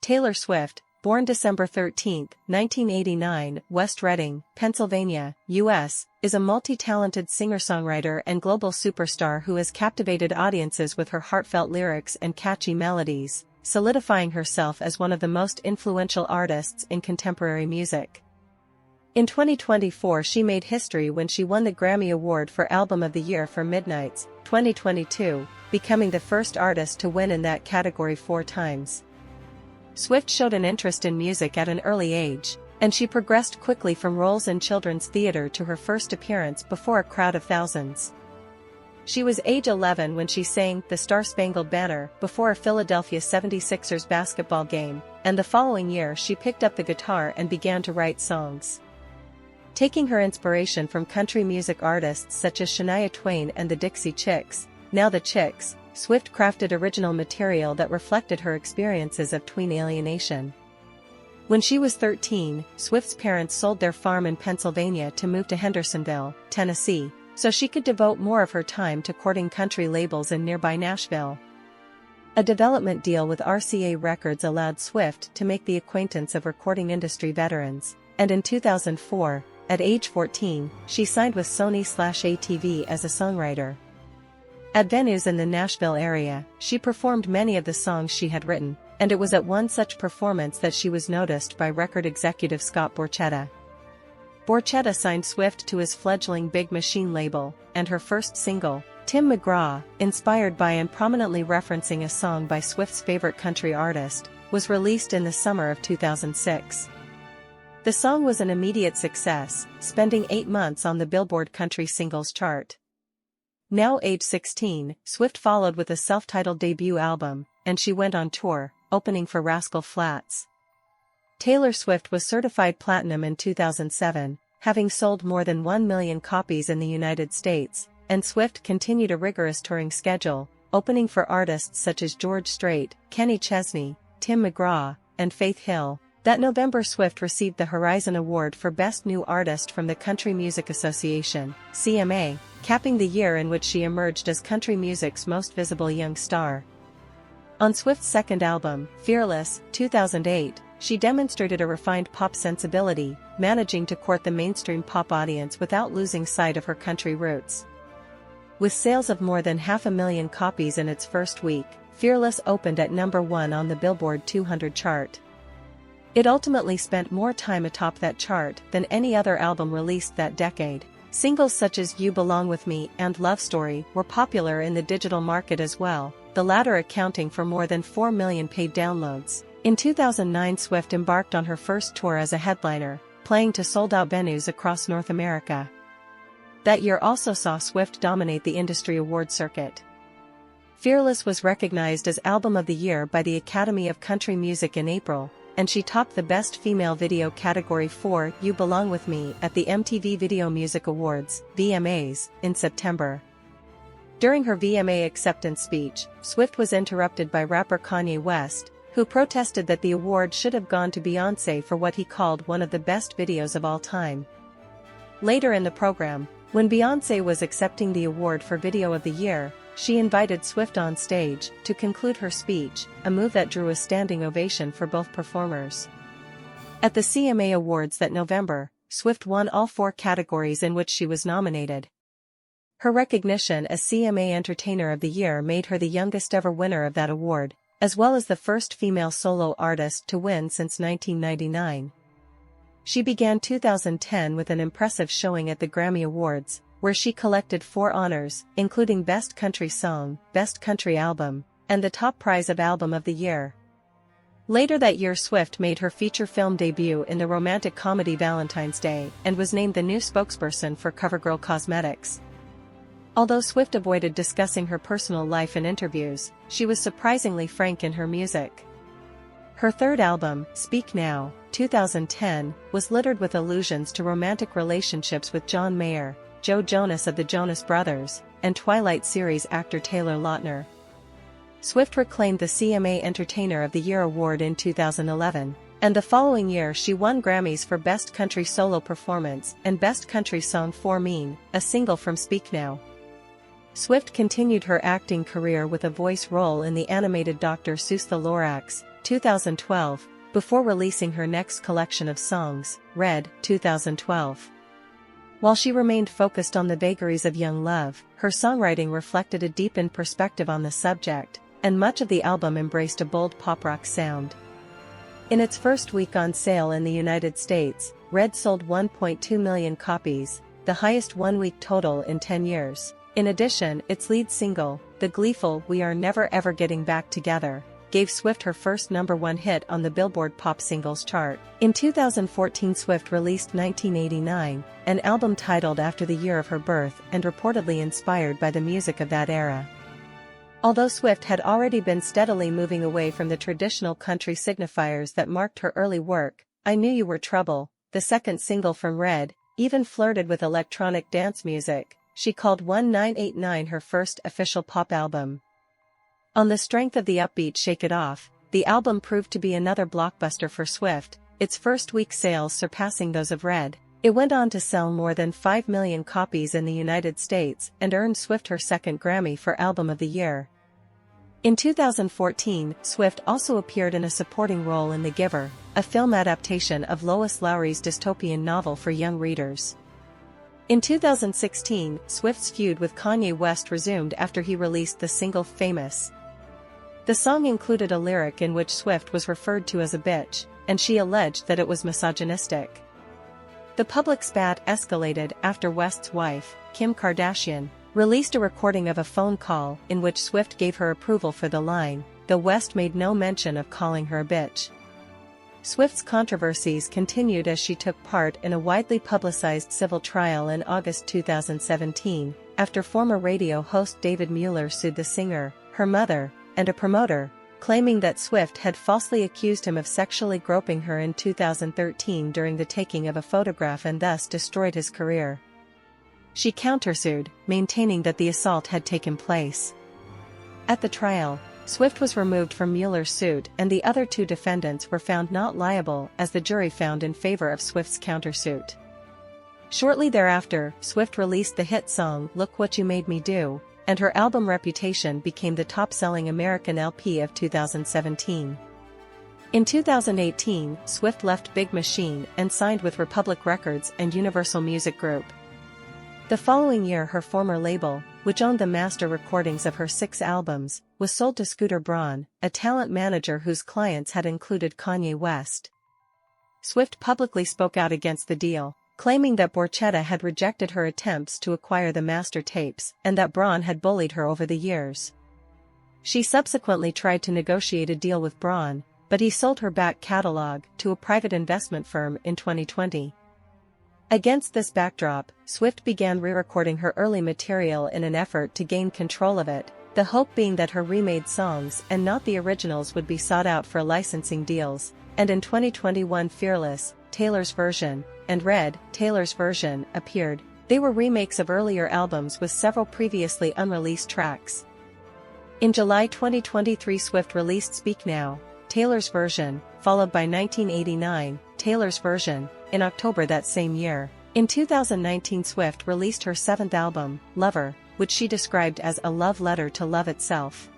Taylor Swift, born December 13, 1989, West Reading, Pennsylvania, U.S., is a multi-talented singer-songwriter and global superstar who has captivated audiences with her heartfelt lyrics and catchy melodies, solidifying herself as one of the most influential artists in contemporary music. In 2024 she made history when she won the Grammy Award for Album of the Year for Midnight's 2022, becoming the first artist to win in that category 4 times. Swift showed an interest in music at an early age, and she progressed quickly from roles in children's theater to her first appearance before a crowd of thousands. She was age 11 when she sang "The Star-Spangled Banner" before a Philadelphia 76ers basketball game, and the following year she picked up the guitar and began to write songs. Taking her inspiration from country music artists such as Shania Twain and the Dixie Chicks, now the Chicks, Swift crafted original material that reflected her experiences of tween alienation. When she was 13, Swift's parents sold their farm in Pennsylvania to move to Hendersonville, Tennessee, so she could devote more of her time to courting country labels in nearby Nashville. A development deal with RCA Records allowed Swift to make the acquaintance of recording industry veterans, and in 2004, at age 14, she signed with Sony/ATV as a songwriter. At venues in the Nashville area, she performed many of the songs she had written, and it was at one such performance that she was noticed by record executive Scott Borchetta. Borchetta signed Swift to his fledgling Big Machine label, and her first single, Tim McGraw, inspired by and prominently referencing a song by Swift's favorite country artist, was released in the summer of 2006. The song was an immediate success, spending 8 months on the Billboard Country Singles chart. Now age 16, Swift followed with a self-titled debut album, and she went on tour, opening for Rascal Flatts. Taylor Swift was certified platinum in 2007, having sold more than 1 million copies in the United States, and Swift continued a rigorous touring schedule, opening for artists such as George Strait, Kenny Chesney, Tim McGraw, and Faith Hill. That November Swift received the Horizon Award for Best New Artist from the Country Music Association, CMA, capping the year in which she emerged as country music's most visible young star. On Swift's second album, Fearless, 2008, she demonstrated a refined pop sensibility, managing to court the mainstream pop audience without losing sight of her country roots. With sales of more than 500,000 copies in its first week, Fearless opened at number 1 on the Billboard 200 chart. It ultimately spent more time atop that chart than any other album released that decade. Singles such as You Belong With Me and Love Story were popular in the digital market as well, the latter accounting for more than 4 million paid downloads. In 2009 Swift embarked on her first tour as a headliner, playing to sold-out venues across North America. That year also saw Swift dominate the industry award circuit. Fearless was recognized as Album of the Year by the Academy of Country Music in April, and she topped the Best Female Video category for You Belong With Me at the MTV Video Music Awards, VMAs, in September. During her VMA acceptance speech, Swift was interrupted by rapper Kanye West, who protested that the award should have gone to Beyoncé for what he called one of the best videos of all time. Later in the program, when Beyoncé was accepting the award for Video of the Year, she invited Swift on stage to conclude her speech, a move that drew a standing ovation for both performers. At the CMA Awards that November, Swift won all 4 categories in which she was nominated. Her recognition as CMA Entertainer of the Year made her the youngest ever winner of that award, as well as the first female solo artist to win since 1999. She began 2010 with an impressive showing at the Grammy Awards, where she collected 4 honors, including Best Country Song, Best Country Album, and the top prize of Album of the Year. Later that year Swift made her feature film debut in the romantic comedy Valentine's Day and was named the new spokesperson for CoverGirl Cosmetics. Although Swift avoided discussing her personal life in interviews, she was surprisingly frank in her music. Her third album, Speak Now, 2010, was littered with allusions to romantic relationships with John Mayer, Joe Jonas of the Jonas Brothers, and Twilight series actor Taylor Lautner. Swift reclaimed the CMA Entertainer of the Year award in 2011, and the following year she won Grammys for Best Country Solo Performance and Best Country Song for Mean, a single from Speak Now. Swift continued her acting career with a voice role in the animated Dr. Seuss The Lorax, 2012, before releasing her next collection of songs, Red, 2012. While she remained focused on the vagaries of young love, her songwriting reflected a deepened perspective on the subject, and much of the album embraced a bold pop-rock sound. In its first week on sale in the United States, Red sold 1.2 million copies, the highest one-week total in 10 years. In addition, its lead single, the gleeful We Are Never Ever Getting Back Together, gave Swift her first #1 hit on the Billboard Pop Singles chart. In 2014, Swift released 1989, an album titled after the year of her birth and reportedly inspired by the music of that era. Although Swift had already been steadily moving away from the traditional country signifiers that marked her early work, I Knew You Were Trouble, the second single from Red, even flirted with electronic dance music. She called 1989 her first official pop album. On the strength of the upbeat Shake It Off, the album proved to be another blockbuster for Swift, its first week sales surpassing those of Red. It went on to sell more than 5 million copies in the United States and earned Swift her second Grammy for Album of the Year. In 2014, Swift also appeared in a supporting role in The Giver, a film adaptation of Lois Lowry's dystopian novel for young readers. In 2016, Swift's feud with Kanye West resumed after he released the single Famous. The song included a lyric in which Swift was referred to as a bitch, and she alleged that it was misogynistic. The public spat escalated after West's wife, Kim Kardashian, released a recording of a phone call in which Swift gave her approval for the line, though West made no mention of calling her a bitch. Swift's controversies continued as she took part in a widely publicized civil trial in August 2017, after former radio host David Mueller sued the singer, her mother, and a promoter, claiming that Swift had falsely accused him of sexually groping her in 2013 during the taking of a photograph and thus destroyed his career. She countersued, maintaining that the assault had taken place. At the trial, Swift was removed from Mueller's suit and the other two defendants were found not liable as the jury found in favor of Swift's countersuit. Shortly thereafter, Swift released the hit song Look What You Made Me Do, and her album Reputation became the top-selling American LP of 2017. In 2018, Swift left Big Machine and signed with Republic Records and Universal Music Group. The following year, her former label, which owned the master recordings of her 6 albums, was sold to Scooter Braun, a talent manager whose clients had included Kanye West. Swift publicly spoke out against the deal, claiming that Borchetta had rejected her attempts to acquire the master tapes and that Braun had bullied her over the years. She subsequently tried to negotiate a deal with Braun, but he sold her back catalog to a private investment firm in 2020. Against this backdrop, Swift began re-recording her early material in an effort to gain control of it, the hope being that her remade songs and not the originals would be sought out for licensing deals, and in 2021 Fearless, Taylor's Version, and Red, Taylor's Version, appeared. They were remakes of earlier albums with several previously unreleased tracks. In July 2023, Swift released Speak Now, Taylor's Version, followed by 1989, Taylor's Version, in October that same year. In 2019, Swift released her 7th album, Lover, which she described as a love letter to love itself.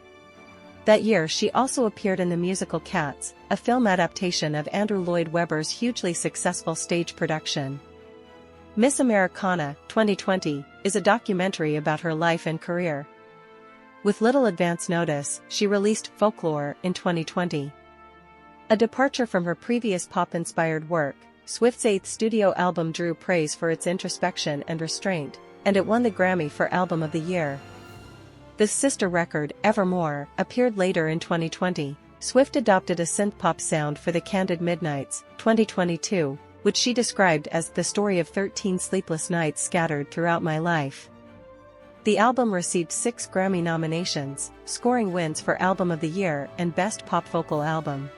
That year she also appeared in the musical Cats, a film adaptation of Andrew Lloyd Webber's hugely successful stage production. Miss Americana, 2020, is a documentary about her life and career. With little advance notice, she released Folklore in 2020. A departure from her previous pop-inspired work, Swift's 8th studio album drew praise for its introspection and restraint, and it won the Grammy for Album of the Year. The sister record, Evermore, appeared later in 2020. Swift adopted a synth-pop sound for The Candid Midnights, 2022, which she described as the story of 13 sleepless nights scattered throughout my life. The album received 6 Grammy nominations, scoring wins for Album of the Year and Best Pop Vocal Album.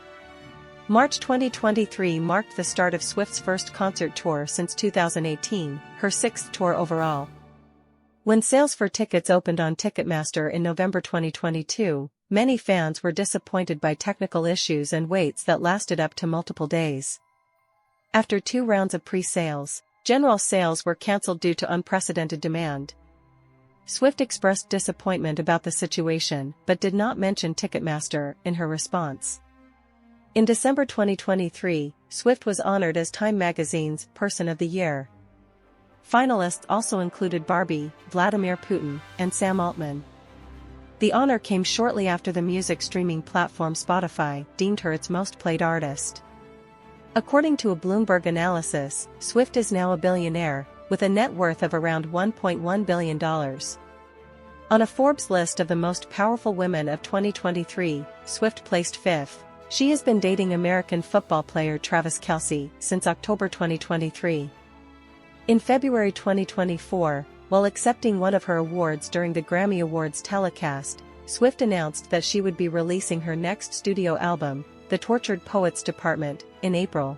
March 2023 marked the start of Swift's first concert tour since 2018, her 6th tour overall. When sales for tickets opened on Ticketmaster in November 2022, many fans were disappointed by technical issues and waits that lasted up to multiple days. After 2 rounds of pre-sales, general sales were cancelled due to unprecedented demand. Swift expressed disappointment about the situation but did not mention Ticketmaster in her response. In December 2023, Swift was honored as Time magazine's Person of the Year. Finalists also included Barbie, Vladimir Putin, and Sam Altman. The honor came shortly after the music streaming platform Spotify deemed her its most played artist. According to a Bloomberg analysis, Swift is now a billionaire, with a net worth of around $1.1 billion. On a Forbes list of the most powerful women of 2023, Swift placed fifth. She has been dating American football player Travis Kelce since October 2023. In February 2024, while accepting one of her awards during the Grammy Awards telecast, Swift announced that she would be releasing her next studio album, The Tortured Poets Department, in April.